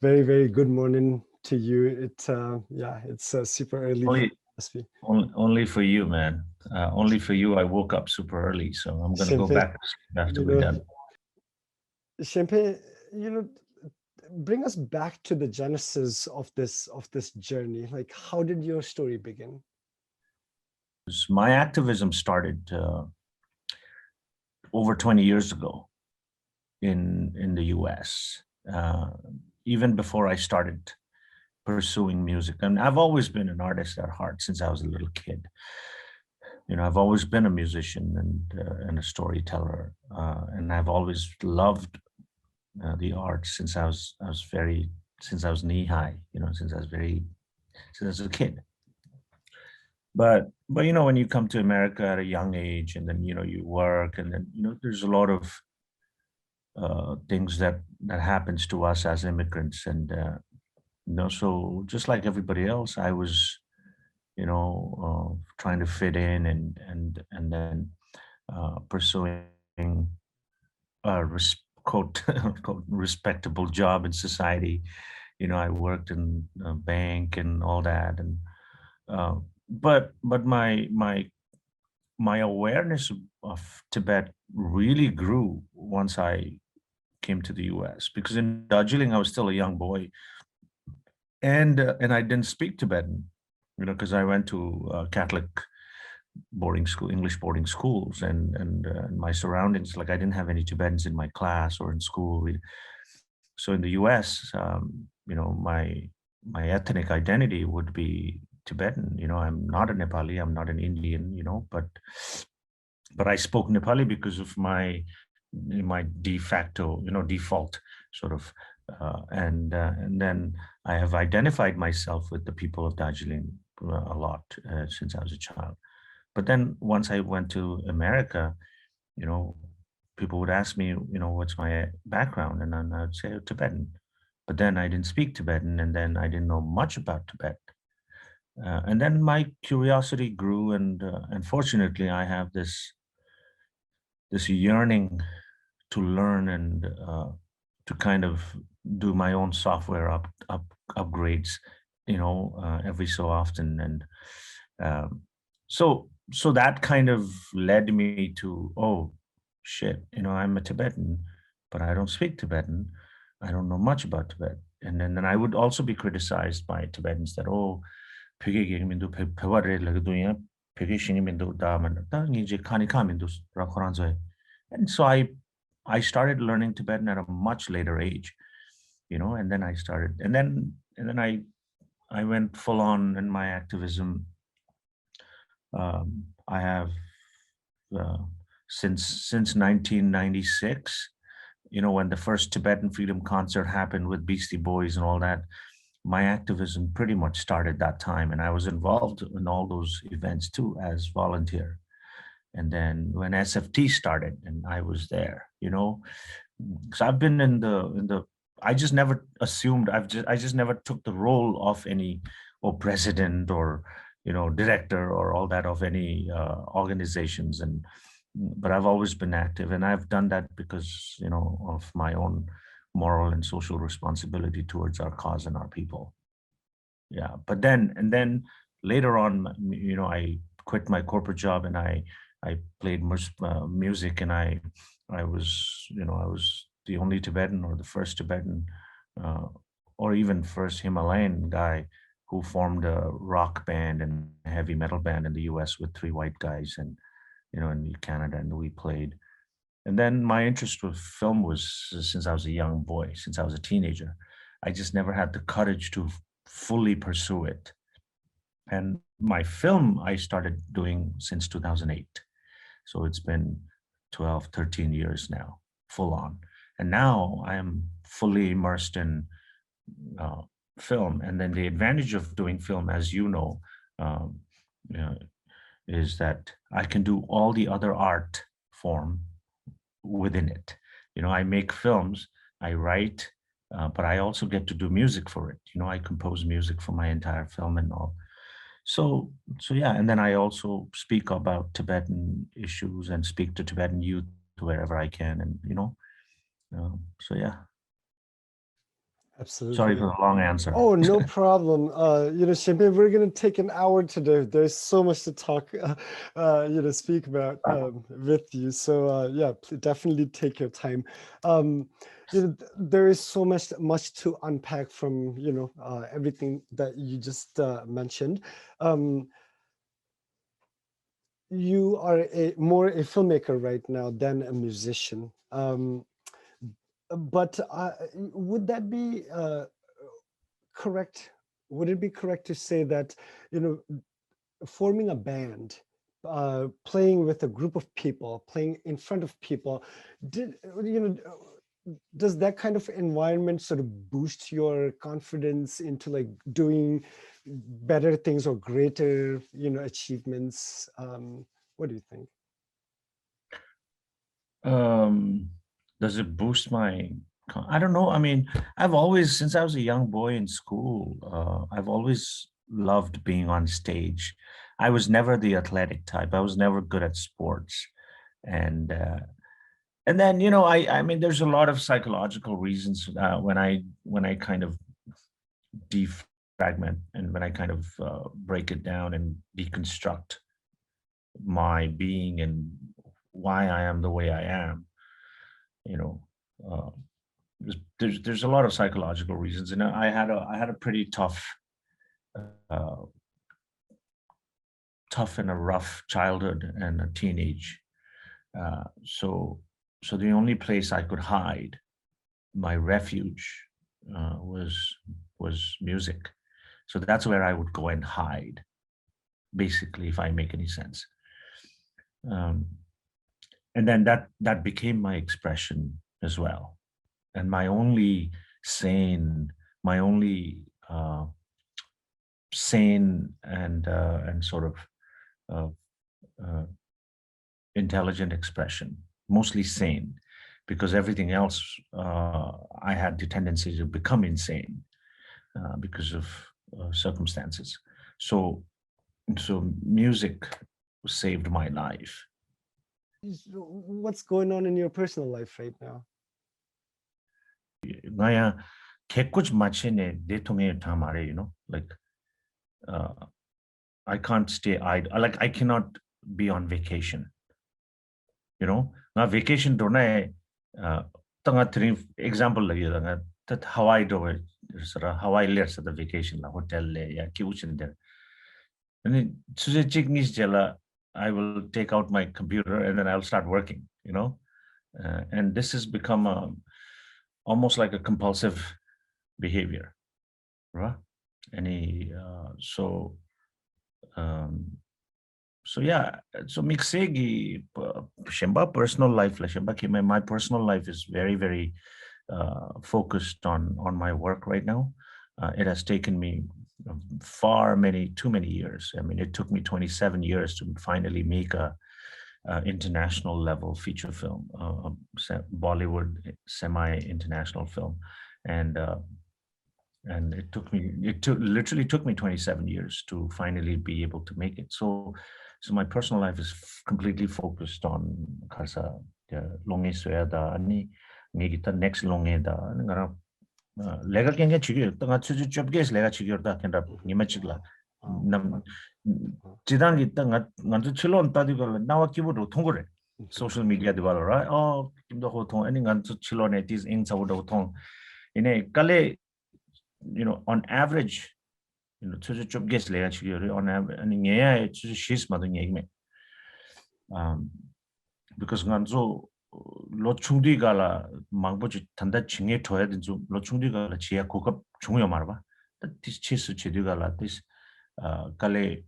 Very, very good morning to you. It's super early for Only, me. only for you, man. Only for you. I woke up super early, so I'm gonna go Shenpenn, back to sleep after you we're know, done. Shenpenn, you know, bring us back to the genesis of this journey. Like, how did your story begin? My activism started over 20 years ago in the U.S. Uh, Even before I started pursuing music, and I've always been an artist at heart since I was a little kid. I've always been a musician and a storyteller, and I've always loved the arts since I was knee high. Since I was a kid. But when you come to America at a young age, and then you work, and then there's a lot of things that happens to us as immigrants, and so just like everybody else, I was trying to fit in and then pursuing a quote quote respectable job in society. I worked in a bank and all that, and uh, but my awareness of Tibet really grew once I came to the U.S. because in Darjeeling I was still a young boy, and I didn't speak Tibetan, because I went to Catholic boarding school, English boarding schools, and my surroundings, like I didn't have any Tibetans in my class or in school. So in the U.S., my ethnic identity would be Tibetan. I'm not a Nepali, I'm not an Indian, but I spoke Nepali because of my de facto, default sort of, and then I have identified myself with the people of Darjeeling a lot since I was a child. But then once I went to America, you know, people would ask me, what's my background, and then I'd say, "Oh, Tibetan." But then I didn't speak Tibetan, and then I didn't know much about Tibet. And then my curiosity grew, and fortunately, I have this yearning to learn and to kind of do my own software upgrades, every so often, and um, so that kind of led me to, oh shit, I'm a Tibetan, but I don't speak Tibetan. I don't know much about Tibet, and then I would also be criticized by Tibetans that, oh, pege ge min du pe wa re la du ya pege shin min du da man da ni je khani kha min du ra khoran zo. And so I started learning Tibetan at a much later age, and then I started, and then I went full on in my activism. I have uh, since 1996, when the first Tibetan Freedom Concert happened with Beastie Boys and all that. My activism pretty much started that time, and I was involved in all those events too as volunteer. And then when SFT started, and I was there, because I've been in the I just never assumed, I just never took the role of any, or president, or director, or all that of any organizations. And but I've always been active, and I've done that because of my own moral and social responsibility towards our cause and our people. Yeah, but then later on, I quit my corporate job, and I played music, and I was the only Tibetan, or the first Tibetan, uh, or even first Himalayan guy who formed a rock band and a heavy metal band in the U.S. with three white guys, and in Canada, and we played. And then my interest with film was since I was a young boy, since I was a teenager. I just never had the courage to fully pursue it. And my film I started doing since 2008. So it's been 12, 13 years now, full on. And now I am fully immersed in uh, film. And then the advantage of doing film, as um, you know, is that I can do all the other art form within it. I make films, I write, but I also get to do music for it. I compose music for my entire film and all. So yeah, and then I also speak about Tibetan issues and speak to Tibetan youth wherever I can, and so yeah. Sorry for Absolutely. the long answer. Oh, no problem. Shenpenn, we're going to take an hour today. There's so much to talk, speak about with you. So yeah, definitely take your time. There is so much to unpack from, everything that you just mentioned. Um, you are more a filmmaker right now than a musician. But would that be correct? Would it be correct to say that, forming a band, playing with a group of people, playing in front of people, did does that kind of environment sort of boost your confidence into like doing better things or greater, achievements? What do you think? Does it boost my? I don't know. I mean, I've always, since I was a young boy in school, I've always loved being on stage. I was never the athletic type. I was never good at sports, and and then I mean, there's a lot of psychological reasons when I kind of defragment and when I kind of break it down and deconstruct my being and why I am the way I am. You know, uh, there's a lot of psychological reasons, and I had a pretty uh, tough and a rough childhood and a teenage. So the only place I could hide, my refuge, was music. So that's where I would go and hide, basically, if I make any sense. Um, and then that became my expression as well, and my only sane, my only sane and sort of uh, uh, intelligent expression, mostly sane, because everything else, I had the tendency to become insane because of circumstances. So music saved my life. What's going on in your personal life right now? Ngaya kekuch machine de tunge tamare, like uh, I can't stay idle. Like I cannot be on vacation. Now vacation don't I tanga three example lagi that Hawaii do it sort of Hawaii lets at the vacation la hotel le ya kiuchin there. And then Suze Chignis Jella, I will take out my computer and then I'll start working, and this has become almost like a compulsive behavior, right? Any um, so yeah, so mixegi shemba personal life la shemba ki my personal life is very very focused on my work right now. It has taken me too many years. I mean, it took me 27 years to finally make a international level feature film, Bollywood semi-international film, and literally took me 27 years to finally be able to make it. So my personal life is completely focused on kasa longe soyada ani ngigita next longe da ngara lega kenga chigyo tanga chuju chopges lega chigyo da kenda nimachigla nam 지단이 있다 nganzu chilon tadi gal nawa kibudo thongore social media di wala right oh kimdo ho thong ani nganzu chilon it is in sawodo thong ine kale on average chuju chop ges lega chigyo on average ani ngeya chuju shis madu ngegme um because nganzu lo chungdi gala mangboji tanda chingye thoya din ju lo chungdi gala chiya kokap chungyo marba this chis chidi gala this kale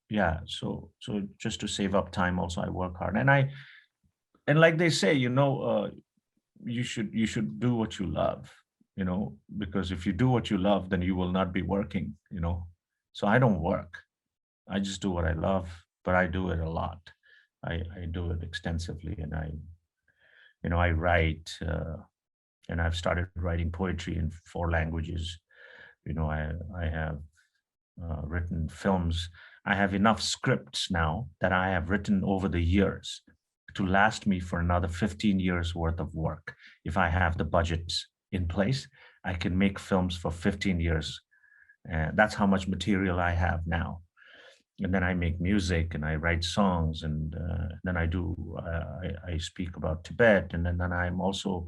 yeah, so just to save up time also I work hard, and like they say, you should do what you love, because if you do what you love, then you will not be working. So I don't work, I just do what I love, but I do it a lot. I do it extensively, and I write, and I've started writing poetry in 4 languages. I have written films. I have enough scripts now that I have written over the years to last me for another 15 years worth of work. If I have the budgets in place, I can make films for 15 years. And that's how much material I have now. And then I make music and I write songs, and then I speak about Tibet, and then I'm also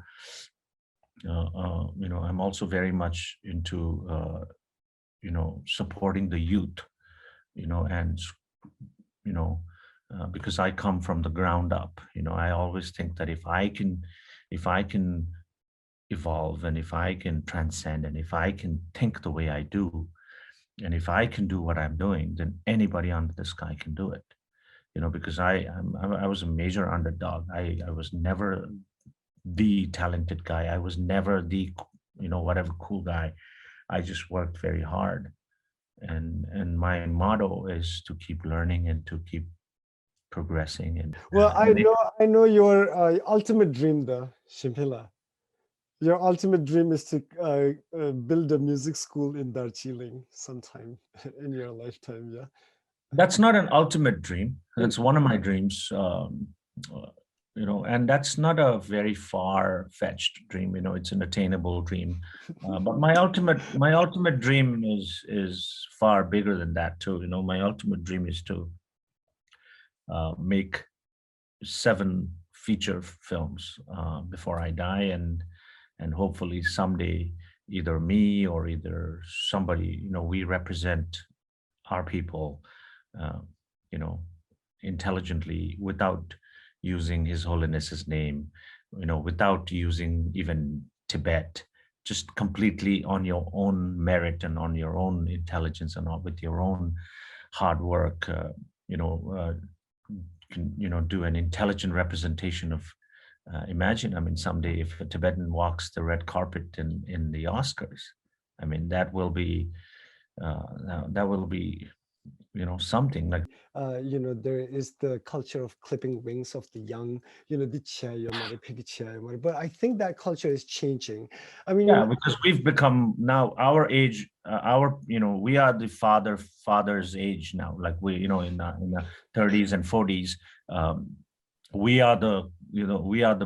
I'm also very much into supporting the youth, and because I come from the ground up. I always think that if I can evolve, and if I can transcend, and if I can think the way I do, and if I can do what I'm doing, then anybody under the sky can do it. Because I was a major underdog. I was never the talented guy. I was never the whatever cool guy. I just worked very hard, and my motto is to keep learning and to keep progressing. And Well, and it, I know your ultimate dream, though, Shimpila. Your ultimate dream is to build a music school in Darjeeling sometime in your lifetime. Yeah. that's not an ultimate dream. Mm. That's one of my dreams. And that's not a very far-fetched dream. It's an attainable dream. But my ultimate dream is far bigger than that too. My ultimate dream is to make 7 feature films before I die, and hopefully someday either me or either somebody, we represent our people, uh, you know, intelligently, without using His Holiness's name, without using even Tibet, just completely on your own merit and on your own intelligence and with your own hard work, you know, uh, can, do an intelligent representation of. Imagine, I mean, someday if a Tibetan walks the red carpet in the Oscars, I mean, that will be something like. There is the culture of clipping wings of the young, the chair, but I think that culture is changing. I mean, Yeah, because we've become now our age, we are the father's age now. Like in the 30s and 40s, um, we are the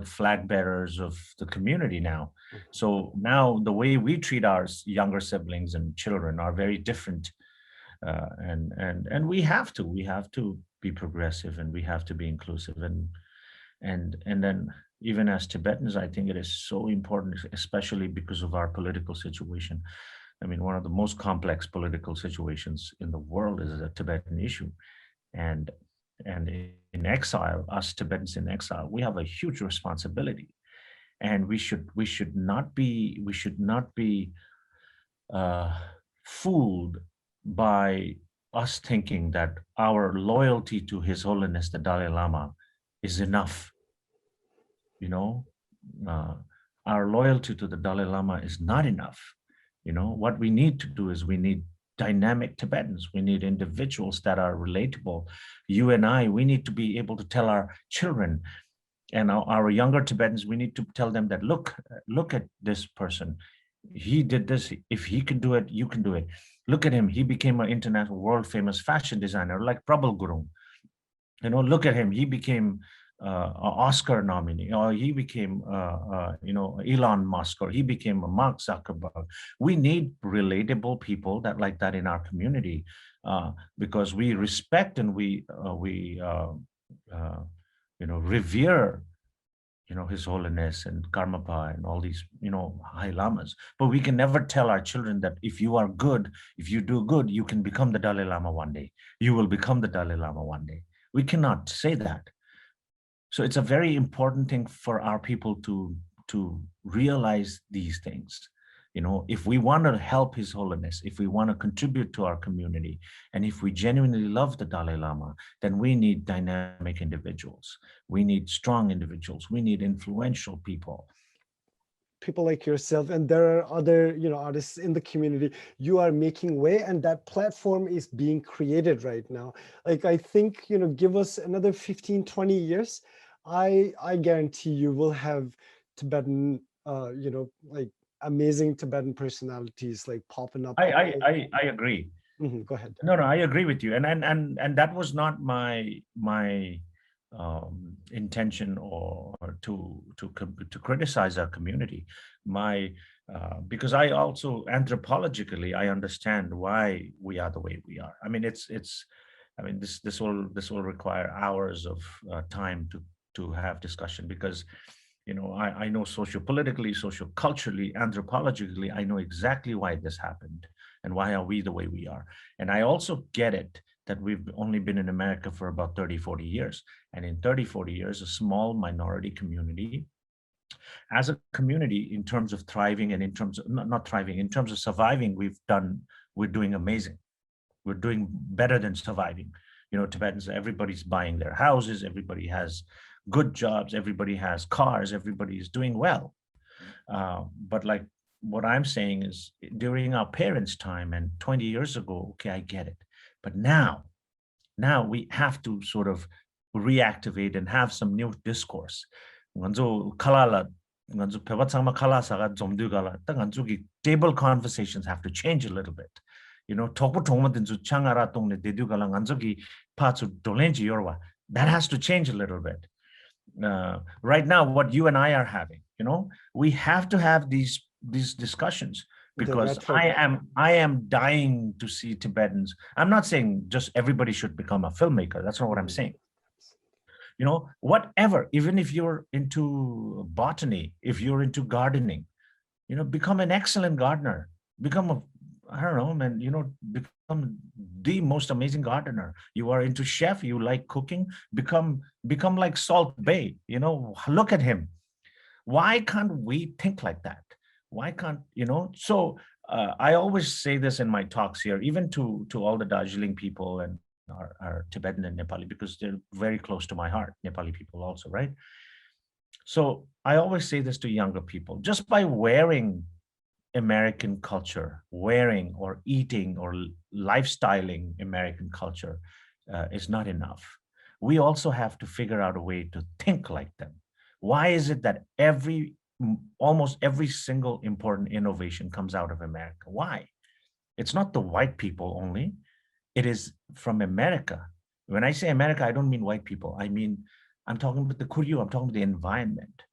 flag bearers of the community now. So now the way we treat our younger siblings and children are very different, and we have to be progressive, and we have to be inclusive, and then even as Tibetans, I think it is so important, especially because of our political situation. I mean, one of the most complex political situations in the world is the Tibetan issue. And and in exile, us Tibetans in exile, we have a huge responsibility, and we should not be uh, fooled by us thinking that our loyalty to His Holiness the Dalai Lama is enough. You know, uh, our loyalty to the Dalai Lama is not enough. What we need to do is we need dynamic Tibetans. We need individuals that are relatable. You and I, we need to be able to tell our children and our younger Tibetans, we need to tell them that look at this person. He did this. If he can do it, you can do it. Look at him. He became an international world famous fashion designer like Prabal Gurung. Look at him. He became an Oscar nominee, or he became, Elon Musk, or he became a Mark Zuckerberg. We need relatable people that like that in our community, because we respect and revere, His Holiness and Karmapa and all these, high lamas. But we can never tell our children that if you are good, if you do good, you can become the Dalai Lama one day. You will become the Dalai Lama one day. We cannot say that. So it's a very important thing for our people to realize these things. If we want to help His Holiness, if we want to contribute to our community, and if we genuinely love the Dalai Lama, then we need dynamic individuals. We need strong individuals. We need influential people. people like yourself, and there are other artists in the community. You are making way, and that platform is being created right now. Like, I think, give us another 15-20 years, I guarantee you will have Tibetan like amazing Tibetan personalities like popping up. I agree. Go ahead. No, I agree with you, and that was not my intention, or to criticize our community. My because I also anthropologically I understand why we are the way we are. I mean, I mean, this will require hours of time to have discussion, because I know sociopolitically, socioculturally, anthropologically, I know exactly why this happened and why are we the way we are. And I also get it that we've only been in America for about 30, 40 years. And in 30, 40 years, a small minority community, as a community, in terms of thriving and in terms of not thriving, in terms of surviving, we're doing amazing. We're doing better than surviving. Tibetans, everybody's buying their houses, everybody has good jobs, everybody has cars, everybody is doing well. But like what I'm saying is, during our parents' time and 20 years ago, okay, I get it. But now we have to sort of reactivate and have some new discourse. Nganzo kalala, nganzo pebatsangma kalasaga zomdugala, ta nganzo table conversations have to change a little bit. Talk changara tongne dedugala nganzo ki parts dolenji yorwa. That has to change a little bit. Right now, what you and I are having, we have to have these discussions, because I am dying to see Tibetans. I'm not saying just everybody should become a filmmaker. That's not what I'm saying. Whatever, even if you're into botany, if you're into gardening, become an excellent gardener, I don't know, man, become the most amazing gardener. You are into chef, you like cooking, become like Salt Bay, look at him. Why can't we think like that? Why can't, so I always say this in my talks here, even to all the Darjeeling people and our Tibetan and Nepali, because they're very close to my heart, Nepali people also, right? So I always say this to younger people: just by wearing American culture, wearing or eating or lifestyling American culture is not enough. We also have to figure out a way to think like them. Why is it that almost every single important innovation comes out of America? Why? It's not the white people only. It is from America. When I say America, I don't mean white people. I'm talking about the Kuryu, I'm talking about the environment,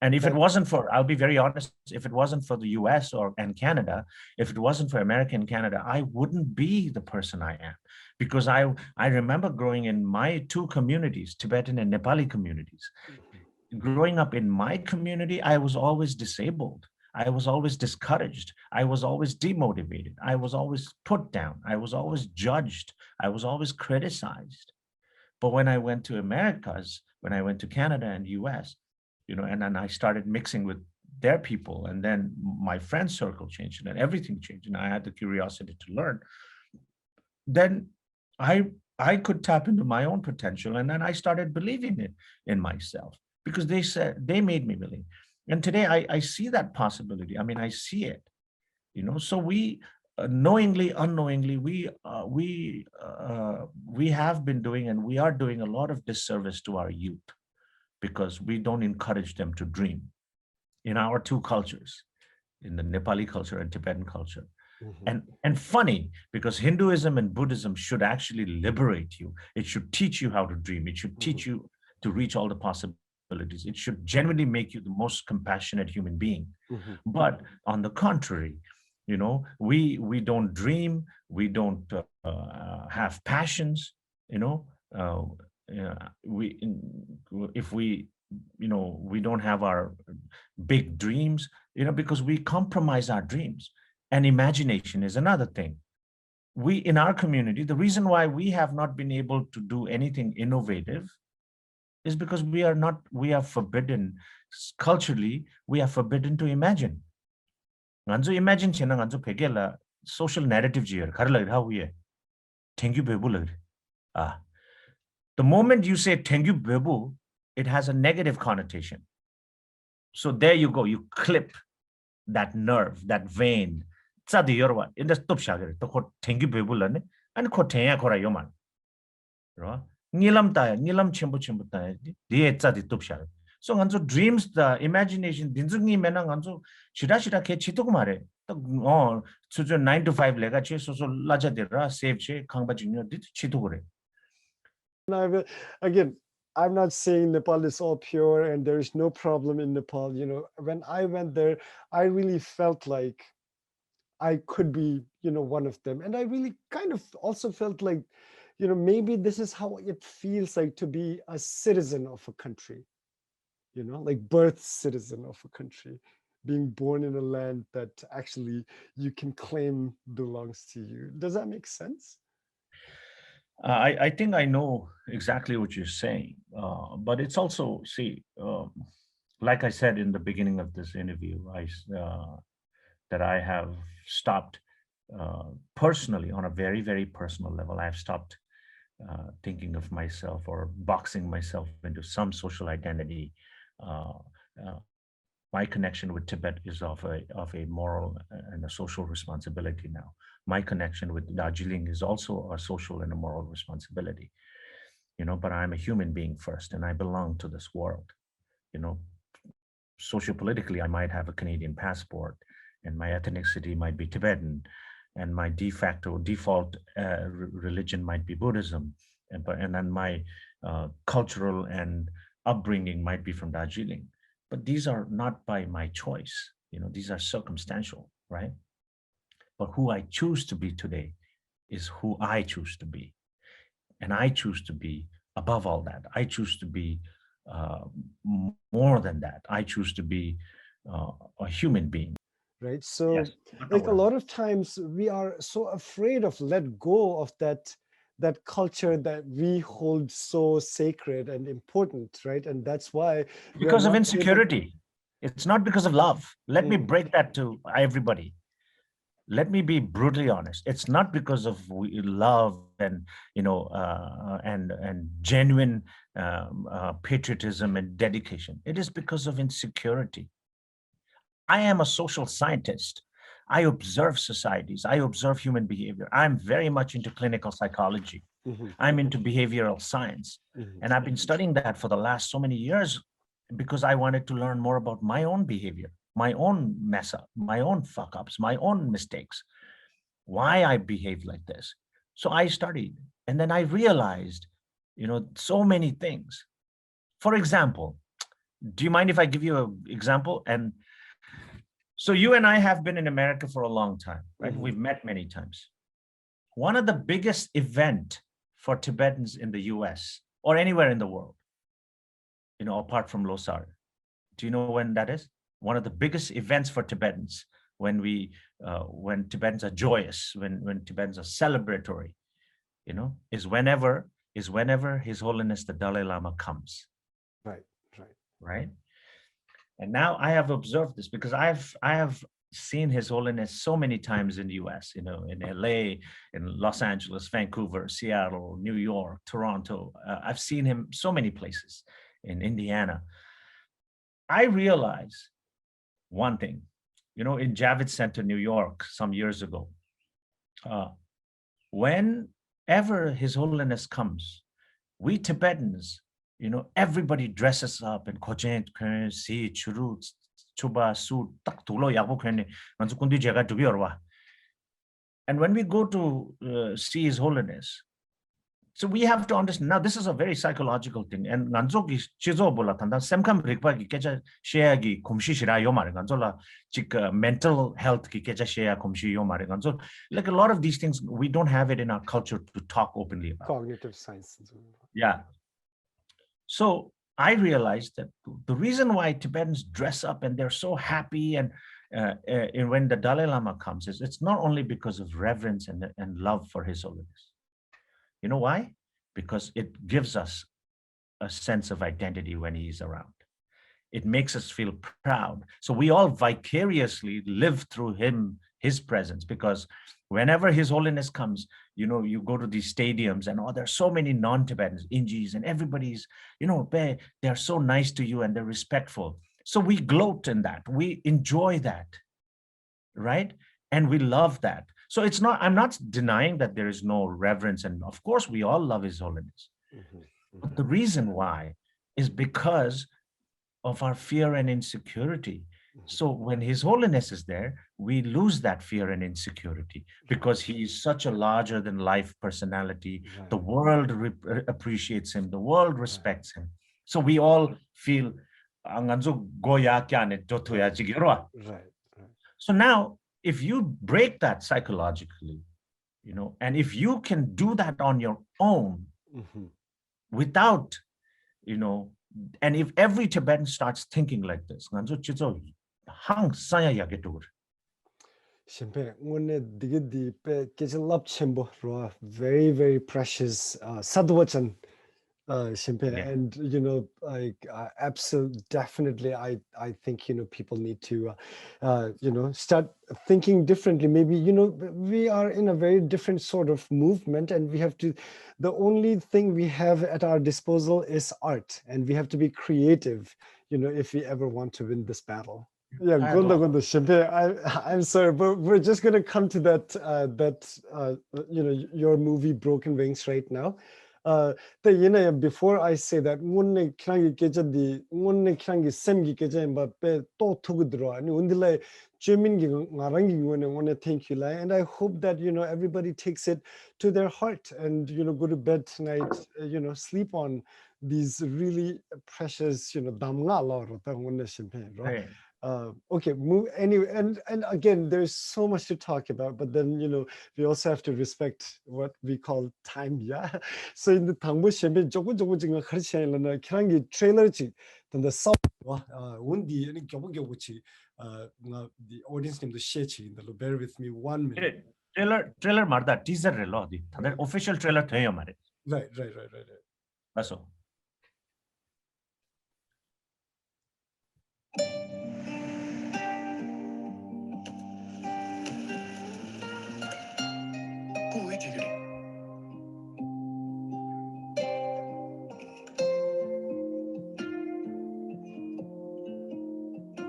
And if it wasn't for, I'll be very honest, if it wasn't for the US and Canada, if it wasn't for America and Canada, I wouldn't be the person I am. Because I remember growing in my two communities, Tibetan and Nepali communities. Growing up in my community, I was always disabled. I was always discouraged. I was always demotivated. I was always put down. I was always judged. I was always criticized. But when I went to Americas, when I went to Canada and US, and then I started mixing with their people, and then my friend circle changed, and everything changed, and I had the curiosity to learn. Then I could tap into my own potential, and then I started believing it in myself, because they made me believe. And today I see that possibility. I see it, So we knowingly, unknowingly, we have been doing, and we are doing a lot of disservice to our youth, because we don't encourage them to dream in our two cultures, in the Nepali culture and Tibetan culture. And funny, because Hinduism and Buddhism should actually liberate you. It should teach you how to dream. It should teach you to reach all the possibilities. It should genuinely make you the most compassionate human being. But on the contrary, we don't dream. We don't have passions. If we don't have our big dreams, because we compromise our dreams. And imagination is another thing. We, in our community, the reason why we have not been able to do anything innovative is because we are forbidden culturally. We are forbidden to imagine. Nganzo imagine chena nganzo pegela social narrative jier karla how we thank you bebu. The moment you say thank you bebu, it has a negative connotation. So there you go, you clip that nerve, that vein. Tsadi yorwa in the stop shagger to ko thank you bebu lane and ko tenya kora yoman. Nilam chimbu ta die tsadi top shagger. So nganzo dreams, the imagination dinzungi mena nganzo shida ke chitok mare. So 9 to 5 lega che so laja dera save che khangba junior dit chitok gore. Again, I'm not saying Nepal is all pure and there is no problem in Nepal. When I went there, I really felt like I could be, one of them. And I really kind of also felt like, maybe this is how it feels like to be a citizen of a country, like birth citizen of a country, being born in a land that actually you can claim belongs to you. Does that make sense? I think I know exactly what you're saying, but it's also, see, like I said in the beginning of this interview, that I have stopped personally on a very, very personal level. I've stopped thinking of myself or boxing myself into some social identity. Uh, my connection with Tibet is of a moral and a social responsibility now. My connection with Darjeeling is also a social and a moral responsibility. But I'm a human being first, and I belong to this world. You know, Sociopolitically, I might have a Canadian passport, and my ethnicity might be Tibetan, and my de facto default religion might be Buddhism, and then my cultural and upbringing might be from Darjeeling. But these are not by my choice. These are circumstantial, right? But who I choose to be today is who I choose to be, and I choose to be above all that. I choose to be uh, more than that. I choose to be a human being. Right. So Yes, not a like a word. lot of times we are so afraid of let go of that culture that we hold so sacred and important, right? And that's why we are Because of not able. insecurity. It's not because of love. Let me Mm, break that to everybody. Let me be brutally honest. It's not because of love and and genuine patriotism and dedication. It is because of insecurity. I am a social scientist. I observe societies. I observe human behavior. I'm very much into clinical psychology. mhm, I'm into behavioral science. mhm, And I've been studying that for the last so many years because I wanted to learn more about my own behavior, my own mess up, my own fuck ups, my own mistakes, why I behave like this. So I studied, and then I realized, so many things. For example, do you mind if I give you an example? And so you and I have been in America for a long time, right? mhm. We've met many times. One of the biggest event for Tibetans in the US or anywhere in the world, apart from Losar, do you know when that is? One of the biggest events for Tibetans when Tibetans are joyous, when Tibetans are celebratory, is whenever His Holiness the Dalai Lama comes, Right, right. right? And now I have observed this because I have seen His Holiness so many times in the US, in LA, in Los Angeles, Vancouver, Seattle, New York, Toronto. I've seen him so many places in Indiana. I realize one thing, in Javits Center, New York, some years ago, uh, whenever His Holiness comes, we Tibetans, everybody dresses up in kochen, si, churu, chuba, suit, tak tulo yabu kene, manzu kundi jaga to be orwa. And when we go to see His Holiness, so we have to understand now this is a very psychological thing. And nganzo ki chizo bola tanda semkam rikpa ki kecha shea ki kumshi shira yo mare nganzo la chik mental health ki kecha shea kumshi yo mare nganzo, like a lot of these things we don't have it in our culture to talk openly about. Cognitive science. Yeah. So I realized that the reason why Tibetans dress up and they're so happy and when the Dalai Lama comes is it's not only because of reverence and love for His Holiness. You know why? Because it gives us a sense of identity when He's around. It makes us feel proud. So we all vicariously live through His presence, because whenever His Holiness comes, you go to these stadiums and there's so many non-Tibetans, Injis, and everybody's, they're so nice to you and they're respectful. So we gloat in that. We enjoy that, right? And we love that. So I'm not denying that there is no reverence. And of course, we all love His Holiness. But the reason why is because of our fear and insecurity. So when His Holiness is there, we lose that fear and insecurity because he is such a larger than life personality. The Right. world appreciates him. The world Right. respects him. So we all feel "Anganzo goya kyane jotoya chigirwa." Right. Right. So now, if you break that psychologically, and if you can do that on your own Mhm. without, you know, and if every Tibetan starts thinking like this, Shenpenn, one digidi pe kichilap chembo ro very very precious sadwachan Shenpenn, yeah, and like absolutely definitely I think people need to start thinking differently. Maybe we are in a very different sort of movement, and we have to. The only thing we have at our disposal is art, and we have to be creative. If we ever want to win this battle. Yeah, Gonda Shenpenn. I'm sorry, but we're just gonna come to your movie Broken Wings right now. Before I say that, one krangi keja one krangi semgi keja but to tugudro and undila German ngarangi one thank you and I hope that everybody takes it to their heart and go to bed tonight, sleep on these really precious damnga lor one champagne, right? right. Okay, move anyway, and again, there's so much to talk about, but then we also have to respect what we call time, yeah. So in the tangbo shembe jogo jinga kharchen lana kirangi trailer chi the sub wundi any gyobo chi the audience name the share chi the bear with me 1 minute. Trailer marda teaser relo di official trailer theyo mare. Right. Baso.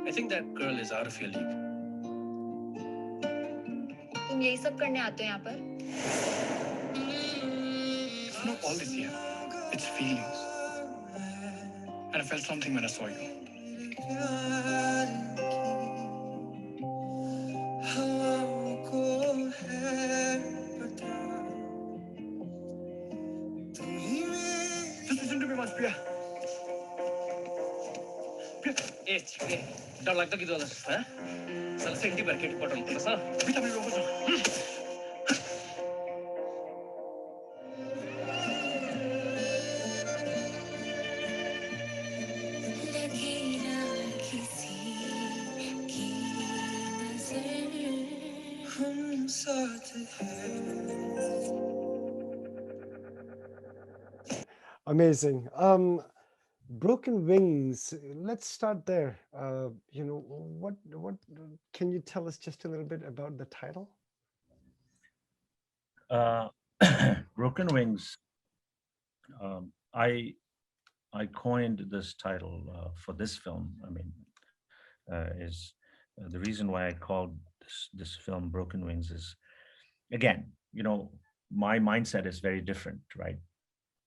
I think that girl is out of your league. तुम यही सब करने आते हो यहाँ पर? It's not all this year. It's feelings. And I felt something when I saw you. Just listen to me once, Priya. Priya, hey, डर लाग्दा कि तो है? साला सेंटी बरकेट पटन पड़ा सा. बिता मेरे लोगों से. Amazing. Broken Wings. Let's start there. What can you tell us just a little bit about the title? Broken Wings. I coined this title for this film. I mean, is the reason why I called this film Broken Wings is, again, my mindset is very different, right?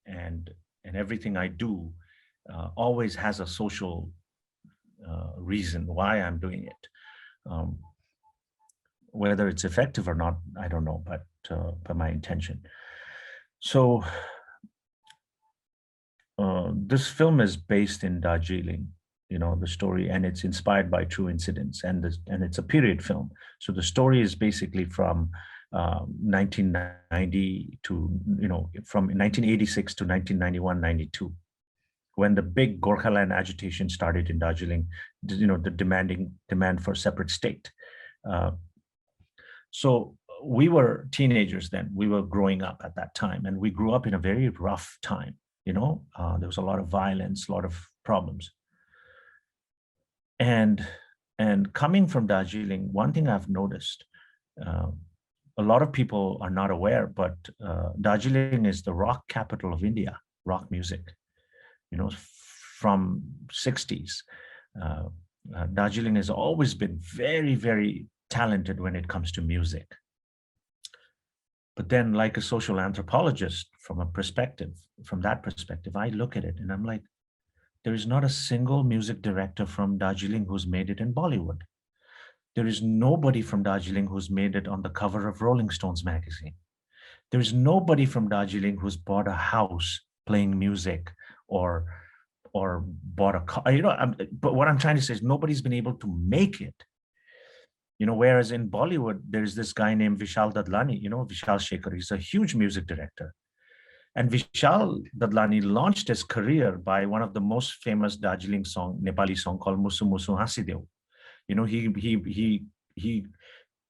And everything I do always has a social reason why I'm doing it. Whether it's effective or not, I don't know, but my intention. So this film is based in Darjeeling, the story, and it's inspired by true incidents, and it's a period film. So the story is basically from 1990 to, from 1986 to 1991-92, when the big Gorkhaland agitation started in Darjeeling, the demand for separate state. So we were teenagers then. We were growing up at that time, and we grew up in a very rough time. There was a lot of violence, a lot of problems. And coming from Darjeeling, one thing I've noticed, a lot of people are not aware, but Darjeeling is the rock capital of India, rock music. From 60s. Darjeeling has always been very, very talented when it comes to music. But then, like a social anthropologist, from that perspective, I look at it and I'm like, There is not a single music director from Darjeeling who's made it in Bollywood. There is nobody from Darjeeling who's made it on the cover of Rolling Stones magazine. There is nobody from Darjeeling who's bought a house playing music or bought a car. But what I'm trying to say is nobody's been able to make it. Whereas in Bollywood, there's this guy named Vishal Dadlani, Vishal Shekhar. He's a huge music director. And Vishal Dadlani launched his career by one of the most famous Darjeeling Nepali song called Musu Musu Hasideu. He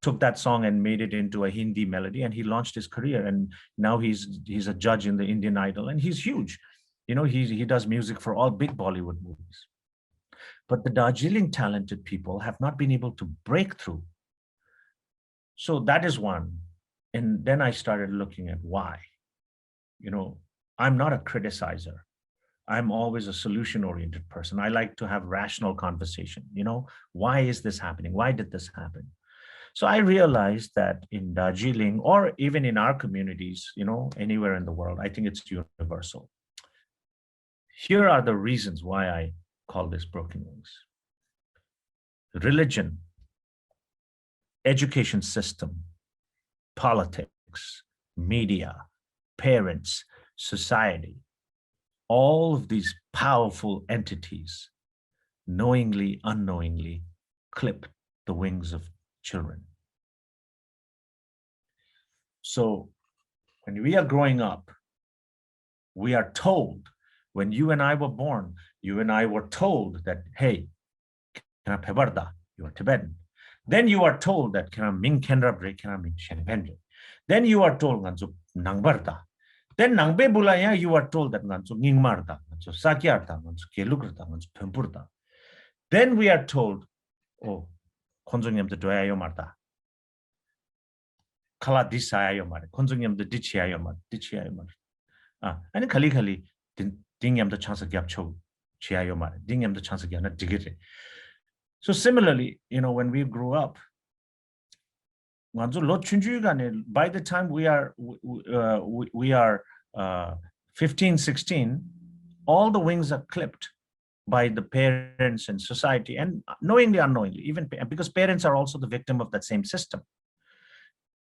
took that song and made it into a Hindi melody, and he launched his career. And now he's a judge in the Indian Idol, and he's huge. He does music for all big Bollywood movies. But the Darjeeling talented people have not been able to break through. So that is one. And then I started looking at why. I'm not a criticizer. I'm always a solution-oriented person. I like to have rational conversation. Why is this happening? Why did this happen? So I realized that in Darjeeling, or even in our communities, anywhere in the world, I think it's universal. Here are the reasons why I call this broken wings. Religion, education system, politics, media, parents, society, all of these powerful entities knowingly, unknowingly clip the wings of children. So when we are growing up, we are told, when you and I were born, you and I were told that, hey, you are Tibetan. Then you are told that Shenpenn. Then you are told Nangbarda. Then Nangbe Bulaya, you are told that Ningmarda, Sakyarta, Kelukrta, Pempurta. Then we are told, oh, Konzonyam the Doyayo Marta. Kala Disayo Mar, Konzonyam the Dichiayo Mar, Dichiayo Mar. And Kali Dingyam the chance of Gapcho, Chiayo Mar, Dingyam the chance of Gana Digite. So similarly, when we grew up, by the time we are 15, 16, all the wings are clipped by the parents and society, and knowingly, unknowingly, even because parents are also the victim of that same system.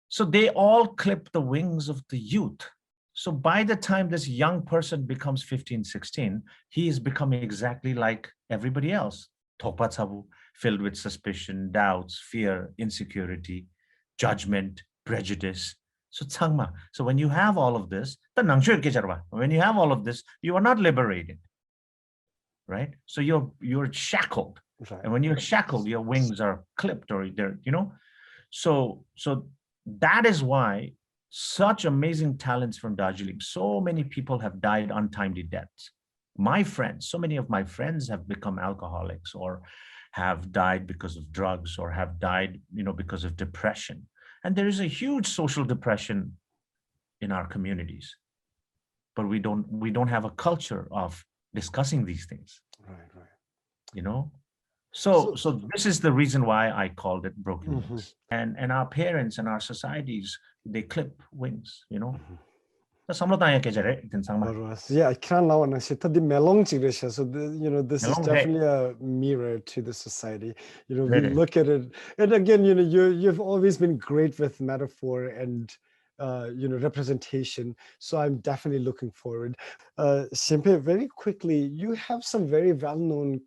So they all clip the wings of the youth. So by the time this young person becomes 15, 16, he is becoming exactly like everybody else. Tokpatsabu, filled with suspicion, doubts, fear, insecurity, judgment, prejudice. So tsangma. So when you have all of this, when you have all of this, you are not liberated, right? So you're shackled. Right. And when you're shackled, your wings are clipped, or they're, So that is why such amazing talents from Darjeeling, so many people have died untimely deaths. My friends, so many of my friends have become alcoholics, or have died because of drugs, or have died, because of depression. And there is a huge social depression in our communities, but we don't have a culture of discussing these things. Right. So this is the reason why I called it broken wings. And our parents and our societies, they clip wings, Yeah, I can't now and I said the melong chigresha. So this is definitely a mirror to the society. We look at it, and again, you've always been great with metaphor and representation. So I'm definitely looking forward. Shenpenn, very quickly, you have some very well-known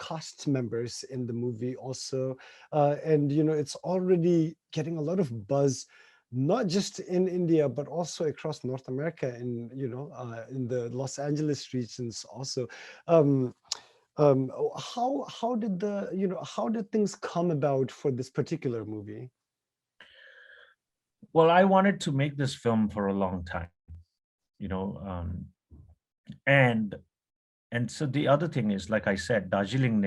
cast members in the movie also, and it's already getting a lot of buzz, not just in India, but also across North America, and in the Los Angeles regions also. How did things come about for this particular movie? Well, I wanted to make this film for a long time, and so the other thing is, like I said, Darjeeling,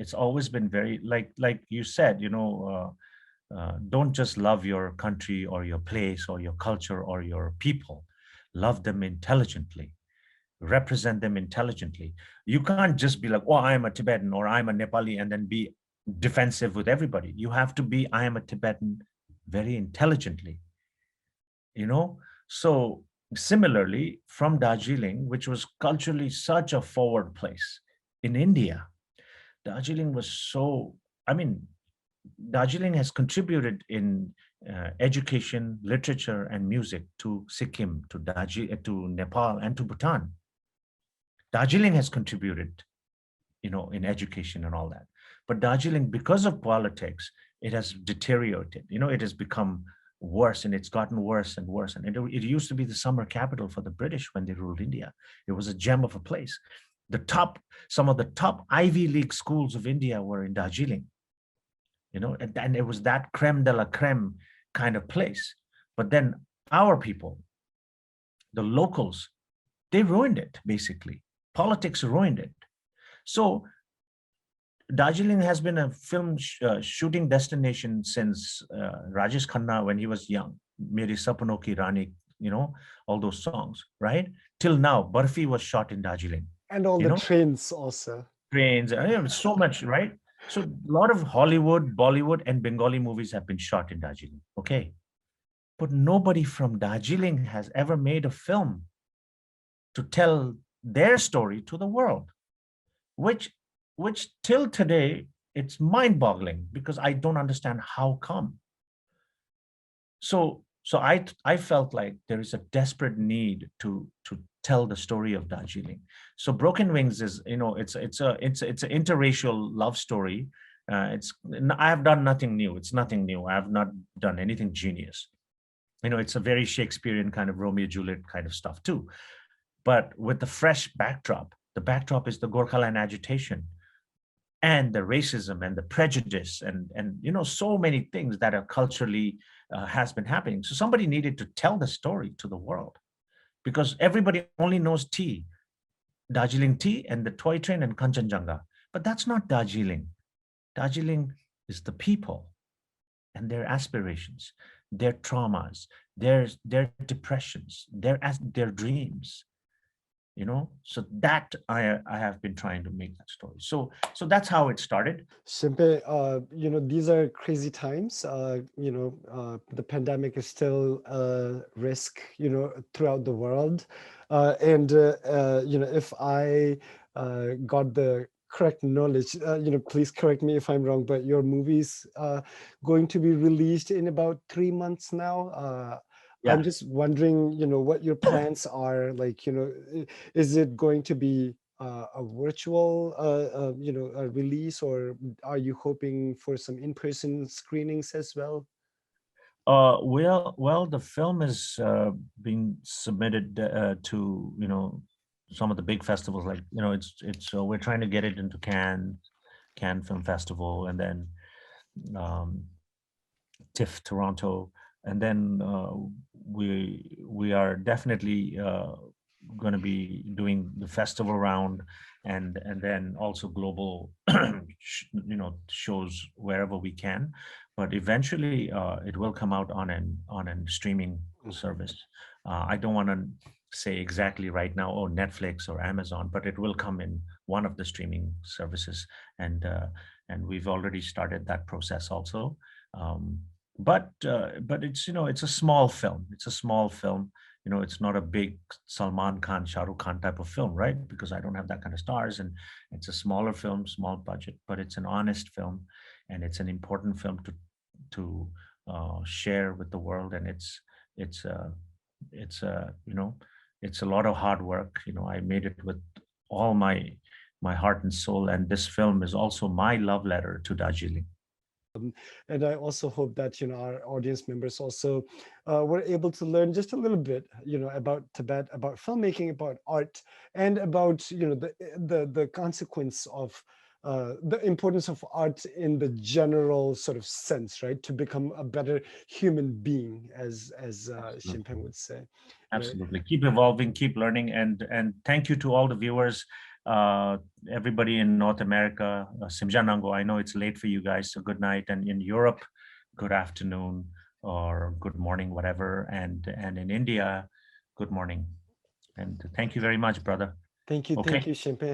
it's always been very, like you said, don't just love your country or your place or your culture or your people. Love them intelligently. Represent them intelligently. You can't just be like, oh, I'm a Tibetan or I'm a Nepali, and then be defensive with everybody. You have to be, I am a Tibetan, very intelligently. So similarly, from Darjeeling, which was culturally such a forward place in India, Darjeeling was so, I mean, Darjeeling has contributed in education, literature, and music to Sikkim, to Nepal, and to Bhutan. Darjeeling has contributed, in education and all that. But Darjeeling, because of politics, it has deteriorated. It has become worse, and it's gotten worse and worse. And it used to be the summer capital for the British when they ruled India. It was a gem of a place. Some of the top Ivy League schools of India were in Darjeeling. And it was that creme de la creme kind of place. But then our people, the locals, they ruined it, basically. Politics ruined it. So Darjeeling has been a film shooting destination since Rajesh Khanna when he was young. Meri Sapno Ki Rani, all those songs, right? Till now, Barfi was shot in Darjeeling. And all the trains also. Trains, so much, right? So a lot of Hollywood, Bollywood, and Bengali movies have been shot in Darjeeling. Okay. But nobody from Darjeeling has ever made a film to tell their story to the world, which till today, it's mind-boggling because I don't understand how come. So I felt like there is a desperate need to tell the story of Darjeeling. So Broken Wings is, it's an interracial love story. I have done nothing new. It's nothing new. I have not done anything genius. It's a very Shakespearean kind of Romeo and Juliet kind of stuff too. But with the fresh backdrop, the backdrop is the Gorkhaland agitation and the racism and the prejudice and so many things that are culturally has been happening. So somebody needed to tell the story to the world because everybody only knows tea, Darjeeling tea and the toy train and Kanchenjunga. But that's not Darjeeling. Darjeeling is the people and their aspirations, their traumas, their depressions, their dreams. So that I have been trying to make that story. So that's how it started. Shenpenn, these are crazy times. The pandemic is still a risk, throughout the world. If I got the correct knowledge, please correct me if I'm wrong, but your movie's going to be released in about 3 months now. Yeah. I'm just wondering, what your plans are. Like, is it going to be a virtual, a release, or are you hoping for some in-person screenings as well? Well, the film is being submitted to some of the big festivals. Like it's we're trying to get it into Cannes Film Festival, and then TIFF Toronto. And then we are definitely going to be doing the festival round, and then also global, shows wherever we can. But eventually, it will come out on an streaming service. I don't want to say exactly right now, Netflix or Amazon, but it will come in one of the streaming services, and we've already started that process also. But it's a small film. It's a small film. It's not a big Salman Khan, Shah Rukh Khan type of film, right? Because I don't have that kind of stars, and it's a smaller film, small budget, but it's an honest film, and it's an important film to share with the world. And it's a lot of hard work. I made it with all my heart and soul, and this film is also my love letter to Darjeeling. And I also hope that our audience members also were able to learn just a little bit about Tibet, about filmmaking, about art, and about the consequence of the importance of art in the general sort of sense, right? To become a better human being, as Shenpenn would say. Absolutely. Keep evolving, keep learning, and thank you to all the viewers. Everybody in North America, Simjanango, I know it's late for you guys, so good night. And in Europe, good afternoon or good morning, whatever. And in India, good morning. And thank you very much, brother. Thank you, Shenpenn.